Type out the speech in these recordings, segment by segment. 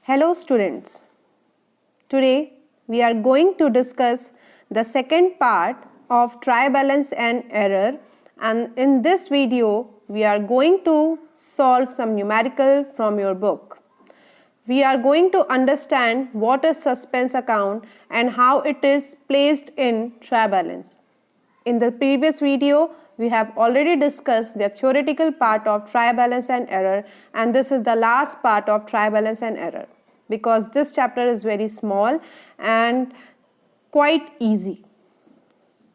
Hello students. Today we are going to discuss the second part of try, balance and error, and in this video we are going to solve some numerical from your book. We are going to understand what is suspense account and how it is placed in try balance. In the previous video, we have already discussed the theoretical part of try, balance and error, and this is the last part of try, balance and error because this chapter is very small and quite easy.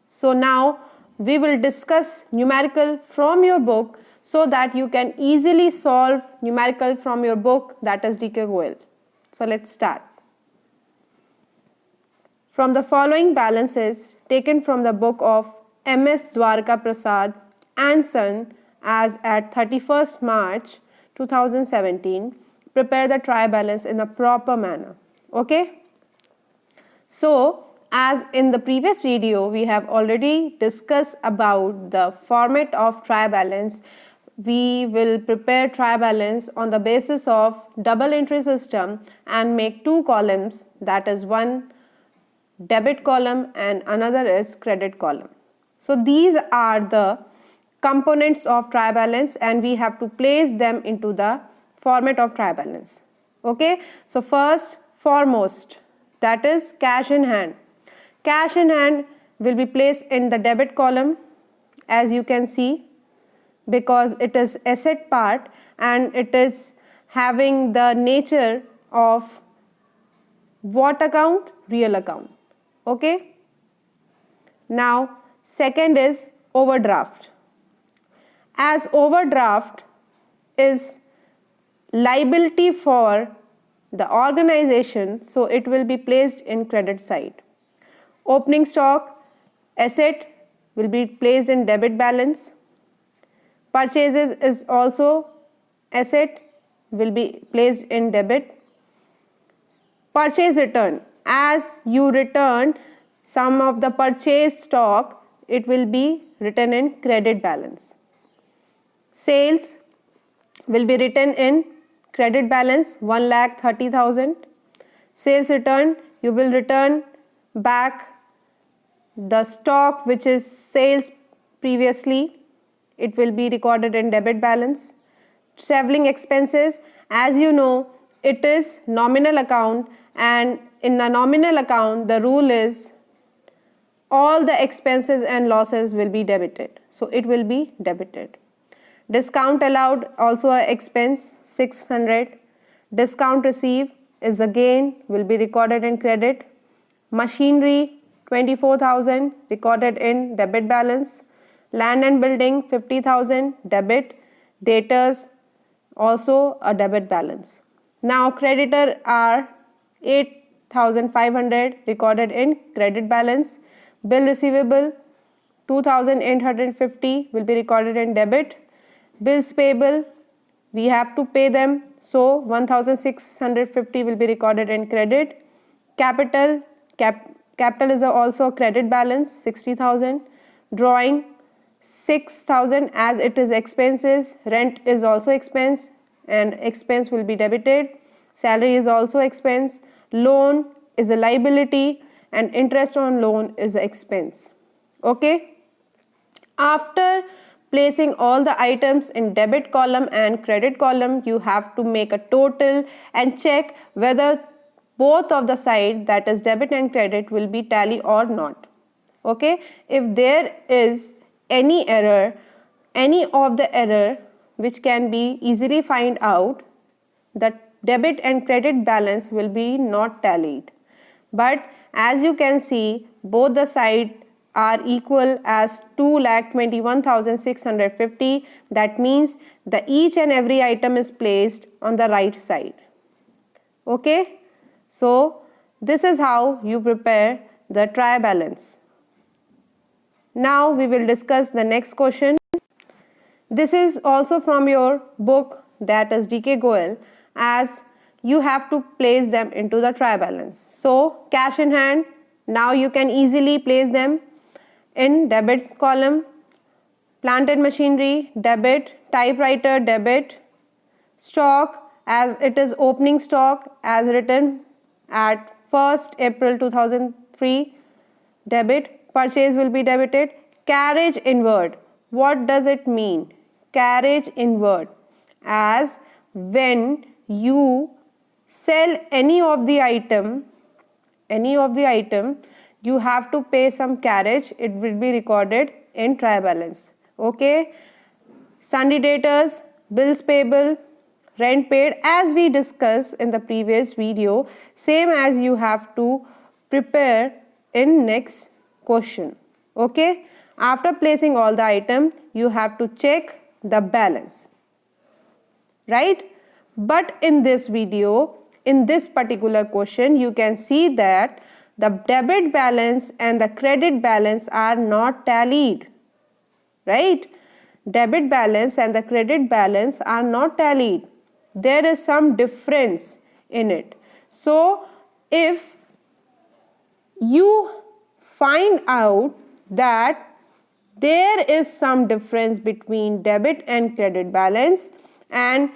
So now we will discuss numerical from your book so that you can easily solve numerical from your book, that is DK Goel. So let's start. From the following balances taken from the book of M.S. Dwarka Prasad and Son as at 31st March 2017, prepare the try balance in a proper manner. Okay? So, as in the previous video, we have already discussed about the format of try balance. We will prepare try balance on the basis of double entry system and make two columns, that is one debit column and another is credit column. So these are the components of try balance and we have to place them into the format of try balance. Okay, so first foremost, that is cash in hand. Cash in hand will be placed in the debit column, as you can see, because it is asset part and it is having the nature of what account? Real account. Okay. Now second is overdraft. As overdraft is liability for the organization, so it will be placed in credit side. Opening stock asset will be placed in debit balance. Purchases is also asset, will be placed in debit. Purchase return, as you return some of the purchased stock, it will be written in credit balance. Sales will be written in credit balance 1,30,000. Sales return, you will return back the stock which is sales previously, it will be recorded in debit balance. Traveling expenses, as you know, it is nominal account and in a nominal account the rule is all the expenses and losses will be debited, so it will be debited. Discount allowed, also a expense, 600. Discount received is again will be recorded in credit. Machinery 24,000 recorded in debit balance. Land and building 50,000 debit. Debtors also a debit balance. Now creditor are 8,500 recorded in credit balance. Bill receivable 2,850 will be recorded in debit. Bills payable, we have to pay them, so 1,650 will be recorded in credit. Capital is also a credit balance 60,000. Drawing 6,000 as it is expenses. Rent is also expense and expense will be debited. Salary is also expense. Loan is a liability and interest on loan is an expense. Okay. After placing all the items in debit column and credit column, you have to make a total and check whether both of the side, that is debit and credit, will be tally or not. Okay. If there is any error, any of the error which can be easily find out, the debit and credit balance will be not tallied. But as you can see, both the side are equal as 2,21,650. That means the each and every item is placed on the right side. Okay. So this is how you prepare the try balance. Now we will discuss the next question. This is also from your book, that is DK Goel, as you have to place them into the try balance. So cash in hand, now you can easily place them in debit column. Plant and machinery debit, typewriter debit, stock as it is opening stock as written at 1st April 2003, debit, purchase will be debited. Carriage inward, what does it mean? Carriage inward, as when you sell any of the item, you have to pay some carriage, it will be recorded in trial balance. Okay, sundry debtors, bills payable, rent paid, as we discussed in the previous video, same as you have to prepare in next question. Okay, after placing all the item, you have to check the balance, right? But in this video, in this particular question, you can see that the debit balance and the credit balance are not tallied, right? Debit balance and the credit balance are not tallied. There is some difference in it. So if you find out that there is some difference between debit and credit balance, and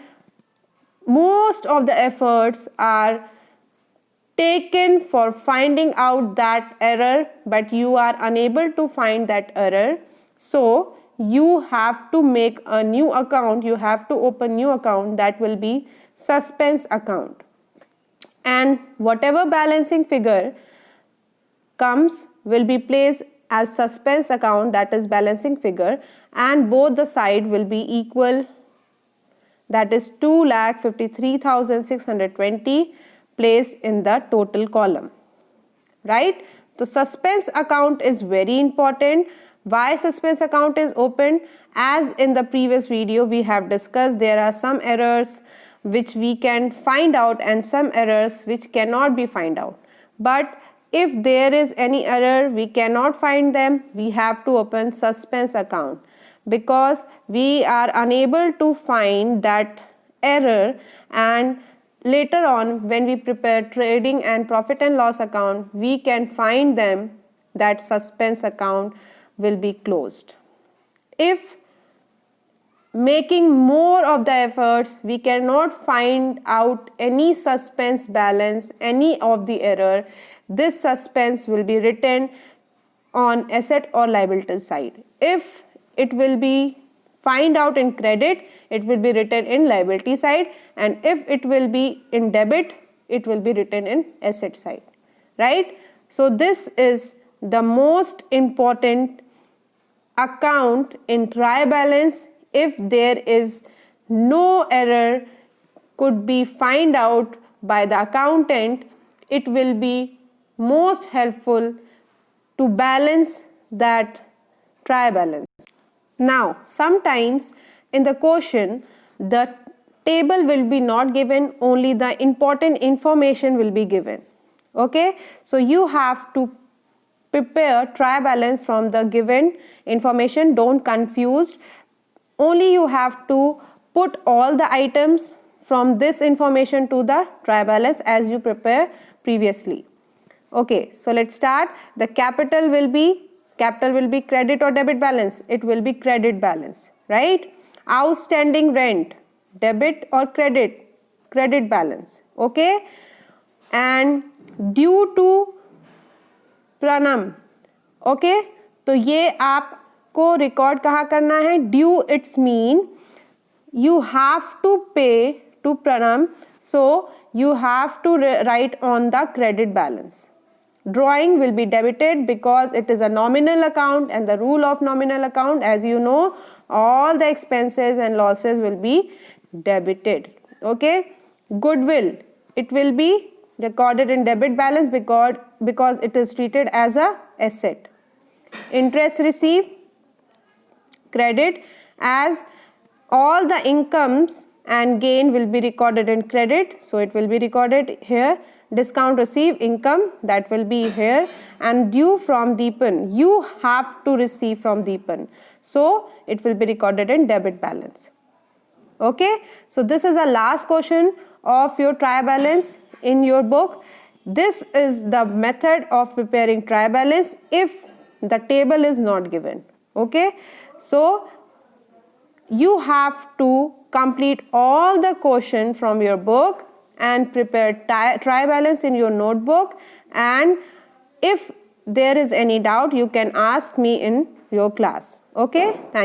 most of the efforts are taken for finding out that error, but you are unable to find that error, so you have to make a new account, you have to open new account, that will be suspense account, and whatever balancing figure comes will be placed as suspense account, that is balancing figure, and both the side will be equal, that is 2,53,620 placed in the total column, right? So suspense account is very important. Why suspense account is opened? As in the previous video we have discussed, there are some errors which we can find out and some errors which cannot be found out. But if there is any error we cannot find them, we have to open suspense account, because we are unable to find that error, and later on when we prepare trading and profit and loss account, we can find them, that suspense account will be closed. If making more of the efforts we cannot find out any suspense balance, any of the error, this suspense will be written on asset or liability side. If it will be find out in credit, it will be written in liability side, and if it will be in debit, it will be written in asset side, right? So this is the most important account in trial balance. If there is no error could be find out by the accountant, it will be most helpful to balance that trial balance. Now sometimes in the question the table will be not given, only the important information will be given. Okay, so you have to prepare trial balance from the given information, don't confuse. Only you have to put all the items from this information to the trial balance as you prepare previously. Okay, so let's start. The capital will be credit or debit balance? It will be credit balance, right? Outstanding rent, debit or credit? Credit balance. Okay, and due to प्रणम, okay, तो ये आपको record कहाँ करना है? Due it's mean you have to pay to Pranam, so you have to write on the credit balance. Drawing will be debited because it is a nominal account, and the rule of nominal account, as you know, all the expenses and losses will be debited. Okay, goodwill, it will be recorded in debit balance because it is treated as a asset. Interest received, credit, as all the incomes and gain will be recorded in credit, so it will be recorded here. Discount received, income, that will be here. And due from Deepan, you have to receive from Deepan, so it will be recorded in debit balance. Okay, so this is the last question of your trial balance in your book. This is the method of preparing trial balance if the table is not given. Okay, so you have to complete all the question from your book and prepare try balance in your notebook, and if there is any doubt you can ask me in your class. Okay, thank you.